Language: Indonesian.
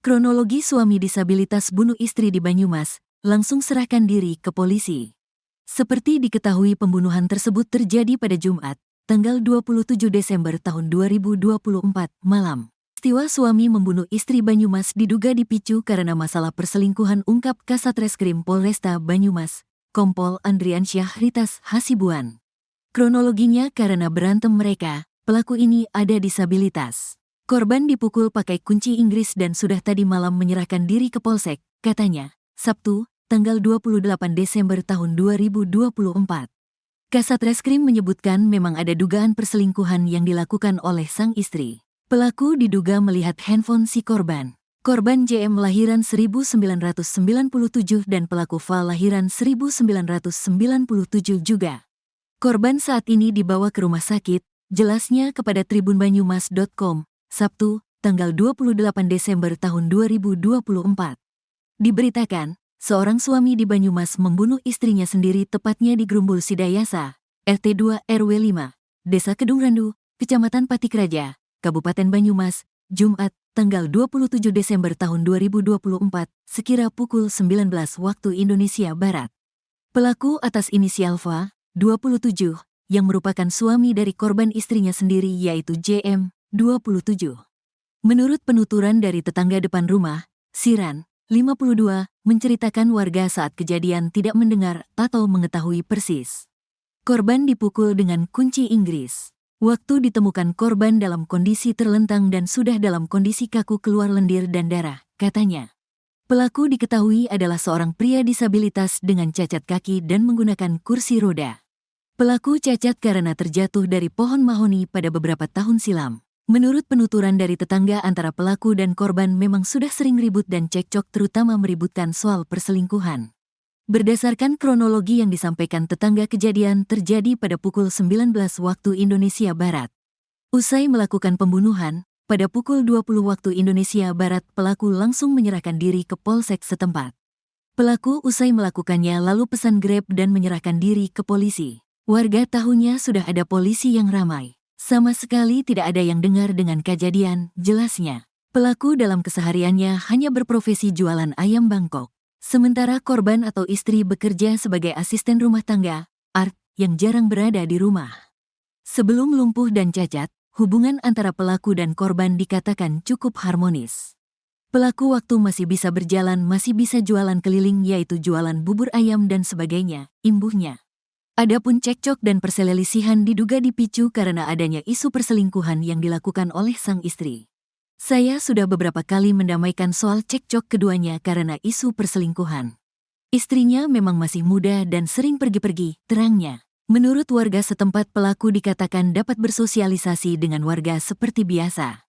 Kronologi suami disabilitas bunuh istri di Banyumas, langsung serahkan diri ke polisi. Seperti diketahui pembunuhan tersebut terjadi pada Jumat, tanggal 27 Desember tahun 2024 malam. Peristiwa suami membunuh istri Banyumas diduga dipicu karena masalah perselingkuhan, ungkap Kasatreskrim Polresta Banyumas, Kompol Andriansyah Ritas Hasibuan. Kronologinya karena berantem mereka, pelaku ini ada disabilitas. Korban dipukul pakai kunci Inggris dan sudah tadi malam menyerahkan diri ke Polsek, katanya, Sabtu, tanggal 28 Desember tahun 2024. Kasatreskrim menyebutkan memang ada dugaan perselingkuhan yang dilakukan oleh sang istri. Pelaku diduga melihat handphone si korban. Korban JM lahiran 1997 dan pelaku Val lahiran 1997 juga. Korban saat ini dibawa ke rumah sakit, jelasnya kepada tribunbanyumas.com, Sabtu, tanggal 28 Desember tahun 2024. Diberitakan, seorang suami di Banyumas membunuh istrinya sendiri tepatnya di Grumbul Sidayasa, RT 2 RW 5, Desa Kedung Randu, Kecamatan Patikraja, Kabupaten Banyumas, Jumat, tanggal 27 Desember tahun 2024, sekira pukul 19 waktu Indonesia Barat. Pelaku atas inisial VA, 27, yang merupakan suami dari korban istrinya sendiri yaitu JM, 27. Menurut penuturan dari tetangga depan rumah, Siran, 52, menceritakan warga saat kejadian tidak mendengar atau mengetahui persis. Korban dipukul dengan kunci Inggris. Waktu ditemukan korban dalam kondisi terlentang dan sudah dalam kondisi kaku keluar lendir dan darah, katanya. Pelaku diketahui adalah seorang pria disabilitas dengan cacat kaki dan menggunakan kursi roda. Pelaku cacat karena terjatuh dari pohon mahoni pada beberapa tahun silam. Menurut penuturan dari tetangga, antara pelaku dan korban memang sudah sering ribut dan cekcok, terutama meributkan soal perselingkuhan. Berdasarkan kronologi yang disampaikan tetangga, kejadian terjadi pada pukul 19 waktu Indonesia Barat. Usai melakukan pembunuhan, pada pukul 20 waktu Indonesia Barat pelaku langsung menyerahkan diri ke Polsek setempat. Pelaku usai melakukannya lalu pesan Grab dan menyerahkan diri ke polisi. Warga tahunya sudah ada polisi yang ramai. Sama sekali tidak ada yang dengar dengan kejadian, jelasnya. Pelaku dalam kesehariannya hanya berprofesi jualan ayam Bangkok. Sementara korban atau istri bekerja sebagai asisten rumah tangga, ART, yang jarang berada di rumah. Sebelum lumpuh dan cacat, hubungan antara pelaku dan korban dikatakan cukup harmonis. Pelaku waktu masih bisa berjalan masih bisa jualan keliling, yaitu jualan bubur ayam dan sebagainya, imbuhnya. Adapun cekcok dan perselisihan diduga dipicu karena adanya isu perselingkuhan yang dilakukan oleh sang istri. Saya sudah beberapa kali mendamaikan soal cekcok keduanya karena isu perselingkuhan. Istrinya memang masih muda dan sering pergi-pergi, terangnya. Menurut warga setempat, pelaku dikatakan dapat bersosialisasi dengan warga seperti biasa.